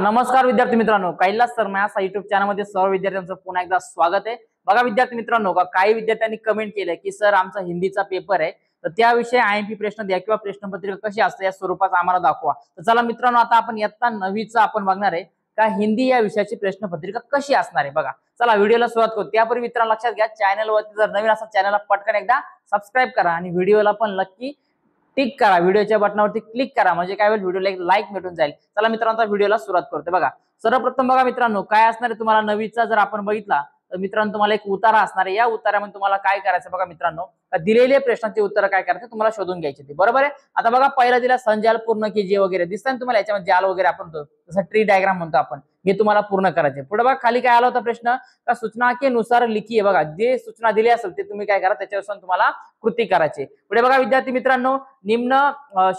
नमस्कार विद्यार्थी मित्रांनो, कैलास सर मॅथ्स युट्यूब चॅनलमध्ये सर्व विद्यार्थ्यांचं पुन्हा एकदा स्वागत आहे। बघा विद्यार्थी मित्रांनो, काही विद्यार्थ्यांनी कमेंट केलंय की सर आमचा हिंदीचा पेपर आहे, तर त्याविषयी आयएमपी प्रश्न द्या किंवा प्रश्नपत्रिका कशी असते या स्वरूपात आम्हाला दाखवा। तर चला मित्रांनो, आता आपण इयत्ता 9वीचा आपण बघणार आहे का हिंदी या विषयाची प्रश्नपत्रिका कशी असणार आहे। बघा चला व्हिडिओला सुरुवात करू। त्यापूर्वी मित्रांनो लक्षात घ्या, चॅनलवरती जर नवीन असेल चॅनलला पटकन एकदा सबस्क्राइब करा आणि व्हिडिओला पण नक्की टिक करा, व्हिडिओच्या बटनावरती क्लिक करा, म्हणजे काय होईल व्हिडिओला एक लाईक भेटून जाईल। चला मित्रांनो व्हिडिओला सुरुवात करते। बघा सर्वप्रथम बघा मित्रांनो, काय असणार आहे तुम्हाला 9वीचा जर आपण बघितला तर मित्रांनो तुम्हाला एक उतारा असणार आहे। या उतारामध्ये तुम्हाला काय करायचं बघा मित्रांनो, दिलेले प्रश्नांची उत्तर काय करायचं तुम्हाला शोधून घ्यायची ते, बरोबर आहे। आता बघा पहिला दिला संजाल पूर्ण कीजिए वगैरे, दिसतं ना तुम्हाला याच्यामध्ये जाल वगैरे आपण जसं ट्री डायग्राम म्हणतो आपण, हे तुम्हाला पूर्ण करायचे। पुढे बघा खाली काय आला होता प्रश्न का सूचना के अनुसार लिखिए, बघा जे सूचना दिली असेल ते तुम्ही काय करा त्याच्यावर तुम्हाला कृती करायची। पुढे बघा विद्यार्थी मित्रांनो, निम्न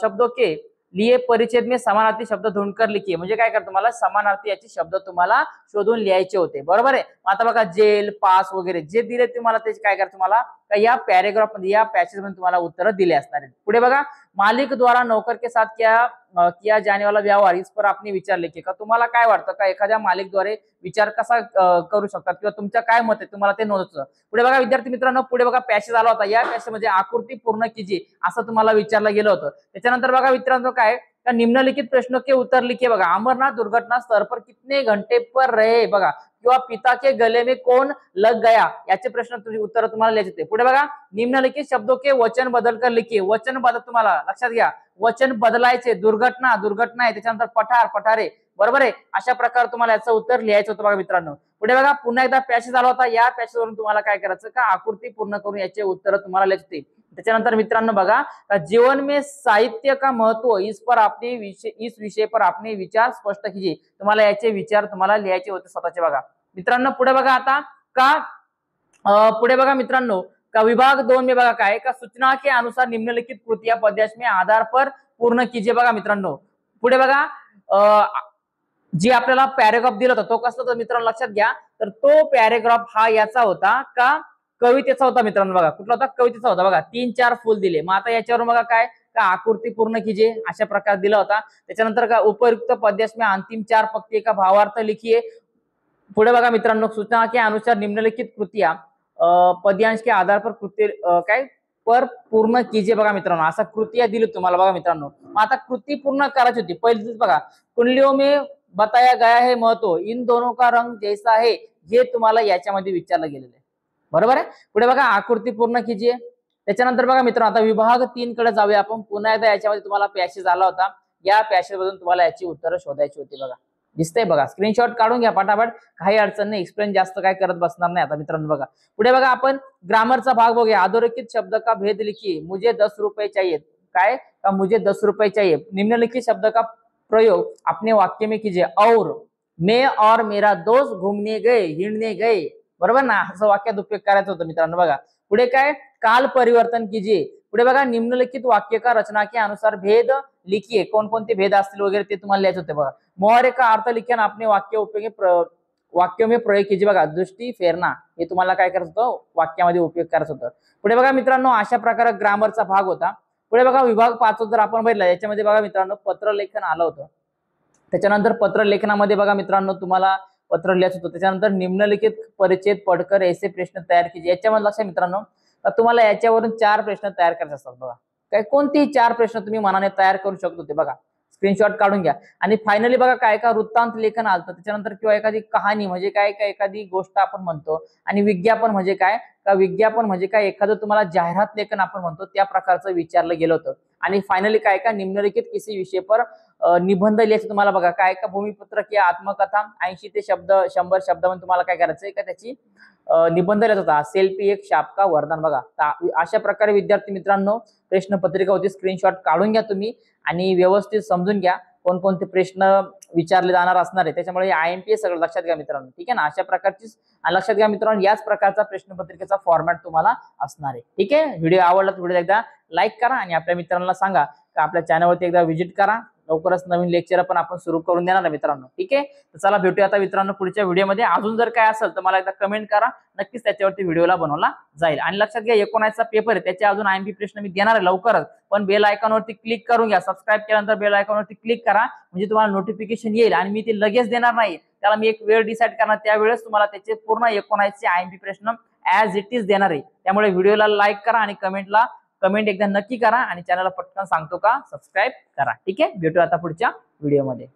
शब्दों के लिए परिच्छेद में समानार्थी शब्द ढूंढकर लिखिए, म्हणजे काय करा तुम्हाला समानार्थी याचे शब्द तुम्हाला शोधून लिहायचे होते, बरोबर आहे। आता बघा जेल पास वगैरे जे दिले तुम्हाला त्याचे काय करा तुम्हाला या पॅरेग्राफ मध्ये या पॅसेज मध्ये तुम्हाला उत्तर दिले असणार आहेत। पुढे बघा मालिक द्वारा नौकर के साथ किया जाने वाला व्यवहार इस पर आपने विचार लिखे, का तुम्हाला काय वाटतं का एखाद्या मालिकद्वारे विचार कसा करू शकतात किंवा तुमचं काय मत आहे तुम्हाला ते नोंदवायचं। पुढे बघा विद्यार्थी मित्रांनो, पुढे बघा पॅसेज आला होता, या पॅसेज मध्ये आकृती पूर्ण कीजिए असं तुम्हाला विचारलं गेलं होतं। त्याच्यानंतर बघा मित्रांनो काय का निम्नलिखित प्रश्नों के उत्तर लिखिए, बघा अमरनाथ दुर्घटना स्थल पर कितने घंटे पर रहे, बघा किंवा पिता के गले में कौन लग गया याचे प्रश्न तुम्ही उत्तर तुम्हाला लिहायचे। पुढे बघा निम्नलिखित शब्दों के वचन बदलकर लिखिए, वचन बदल तुम्हाला लक्षात घ्या वचन बदलायचे, दुर्घटना दुर्घटना आहे, त्याच्यानंतर पठार पठारे, बरोबर आहे। अशा प्रकारे तुम्हाला याचं उत्तर लिहायचं होतं बघा मित्रांनो। पुढे बघा पुन्हा एकदा पॅसेज आला होता, या पॅसेज वरून तुम्हाला काय करायचं का आकृती पूर्ण करून याचे उत्तर तुम्हाला लिहायचे। त्याच्यानंतर मित्रांनो बघा जीवन में साहित्य का महत्व इस विषय पर आपने विचार स्पष्ट कीजिए, तुम्हाला याचे विचार तुम्हाला लिहायचे होते स्वतःचे। बघा मित्रांनो पुढे बघा आता का पुढे बघा मित्रांनो का विभाग 2 में बघा काय का सूचना के अनुसार निम्नलिखित कृतियां पद्यांश में आधार पर पूर्ण कीजिए, बघा मित्रांनो। पुढे बघा जी आपल्याला पॅरेग्राफ दिला होता तो कसला होता मित्रांनो लक्षात घ्या, तर तो पॅरेग्राफ हा याचा होता का कवितेचा होता मित्रांनो। बघा कुठला होता कवितेचा होता, बघा 3-4 फूल दिले, मग आता याच्यावर बघा काय का आकृती पूर्ण कीजिए अशा प्रकारे दिला होता। त्याच्यानंतर का उपयुक्त पद्यांश में अंतिम 4 पंक्ति का भावार्थ लिखिए। पुढे बघा मित्रांनो सूचना के अनुसार निम्नलिखित कृतियां पद्यांश के आधार पर कृती काय पर पूर्ण कीजिए, बघा मित्रांनो असा कृतियां दिली तुम्हाला बघा मित्रांनो। आता कृती पूर्ण करायची होती पहिली बघा कुंडलियों में बताया गया है महत्व इन दोनों का रंग जैसा है, हे तुम्हाला याच्यामध्ये विचारलं गेलेलं आहे, बरोबर आहे। पुढे बघा आकृती पूर्ण कीजिए। त्याच्यानंतर बघा मित्रांनो आता विभाग 3 कडे जाऊया आपण, पुन्हा एकदा याच्यामध्ये तुम्हाला पॅसेज आला होता, या पॅसेज मधून तुम्हाला याची उत्तरं शोधायची होती। बघा दिसतंय बघा, स्क्रीनशॉट काढून घ्या पटापट, काही अडचण नाही, एक्सप्लेन जास्त काय करत बसणार नाही आता मित्रांनो। बघा पुढे बघा आपण ग्रामरचा भाग बघूया। अधोरेखित शब्द का भेद लिखिए, मुझे 10 रुपए चाहिए, काय का मुझे 10 रुपए चाहिए। निम्नलिखित शब्द का प्रयोग अपने वाक्य में कीजिए, और मैं और मेरा दोस्त घूमने गए हिंडने गए, बरोबर ना, असं वाक्यात उपयोग करायचं होतं मित्रांनो। बघा पुढे काय काल परिवर्तन कीजिए। पुढे बघा निम्नलिखित वाक्य का रचना के अनुसार भेद लिखिए, कोणकोणते भेद असतील वगैरे ते तुम्हाला लिहायचे होते। बघा मोहरे का अर्थ लिखिए अपने वाक्यों में प्रयोग कीजिए, बघा दृष्टी फेरना हे तुम्हाला काय करायचं होतं वाक्यामध्ये उपयोग करायचं होतं। पुढे बघा मित्रांनो अशा प्रकारे ग्रामरचा भाग होता। पुढे बघा विभाग 5 जर आपण बघितला याच्यामध्ये बघा मित्रांनो पत्र लेखन आलं होतं। त्याच्यानंतर पत्र लेखनामध्ये बघा मित्रांनो तुम्हाला पत्र लिहायचं होतं। त्याच्यानंतर निम्नलिखित परिच्छेद पढ़कर ऐसे प्रश्न तयार कीजिए, याच्यामध्ये लक्षात मित्रांनो तुम्हाला याच्यावरून 4 प्रश्न तयार करायचे असतात। बघा काय कोणतेही 4 प्रश्न तुम्ही मनाने तयार करू शकतो ते, बघा स्क्रीनशॉट काढून घ्या। आणि फायनली बघा काय का वृत्तांत लेखन आलं, त्याच्यानंतर किंवा एखादी कहाणी म्हणजे काय काय एखादी गोष्ट आपण म्हणतो, आणि विज्ञापन म्हणजे काय का विज्ञापन म्हणजे काय एखादं तुम्हाला जाहिरात लेखन आपण म्हणतो त्या प्रकारचं विचारलं गेलं होतं। आणि फायनली काय का निम्नलिखित किसी विषय पर निबंध लिहायचं तुम्हाला, बघा काय का भूमिपत्र किंवा आत्मकथा 80 ते 100 शब्दामध्ये तुम्हाला काय करायचंय का त्याची निबंध लिहायचा होता। सेल्फी एक शाप का वरदान, बघा अशा प्रकारे विद्यार्थी मित्रांनो प्रश्नपत्रिका होती। स्क्रीनशॉट काढून घ्या तुम्ही आणि व्यवस्थित समजून घ्या कोणकोणते प्रश्न विचारले जाणार असणार आहे, त्याच्यामुळे आयएमपी सगळं लक्षात घ्या मित्रांनो, ठीक आहे ना। अशा प्रकारची लक्षात घ्या मित्रांनो, याच प्रकारचा प्रश्नपत्रिकेचा फॉर्मॅट तुम्हाला असणार आहे, ठीक आहे। व्हिडिओ आवडला तर व्हिडिओ एकदा लाईक करा आणि आपल्या मित्रांना सांगा का आपल्या चॅनलवरती एकदा व्हिजिट करा, लवकरच नवीन लेक्चर पण आपण सुरू करून देणार आहे मित्रांनो. ठीक आहे, तर चला भेटूया आता मित्रांनो पुढच्या व्हिडिओमध्ये. अजून जर काय असेल तर मला एकदा कमेंट करा, नक्कीच त्याच्यावरती व्हिडिओला बनवला जाईल. आणि लक्षात घ्या 19चा पेपर आहे, त्याचे अजून आयएमपी प्रश्न मी देणार आहे लवकरच. पण बेल आयकॉनवरती क्लिक करून घ्या, सबस्क्राईब केल्यानंतर बेल आयकॉनवरती क्लिक करा, म्हणजे तुम्हाला नोटिफिकेशन येईल. आणि मी ते लगेच देणार नाही, त्याला मी एक वेळ डिसाईड करणार, त्यावेळेस तुम्हाला त्याचे पूर्ण 19चे आयएमपी प्रश्न ऍज इट इज देणार आहे. त्यामुळे व्हिडिओला लाईक करा आणि कमेंट एकदा नक्की करा, आणि चॅनलला पटकन सांगतो का सबस्क्राईब करा. ठीक आहे, भेटू आता पुढच्या व्हिडिओमध्ये.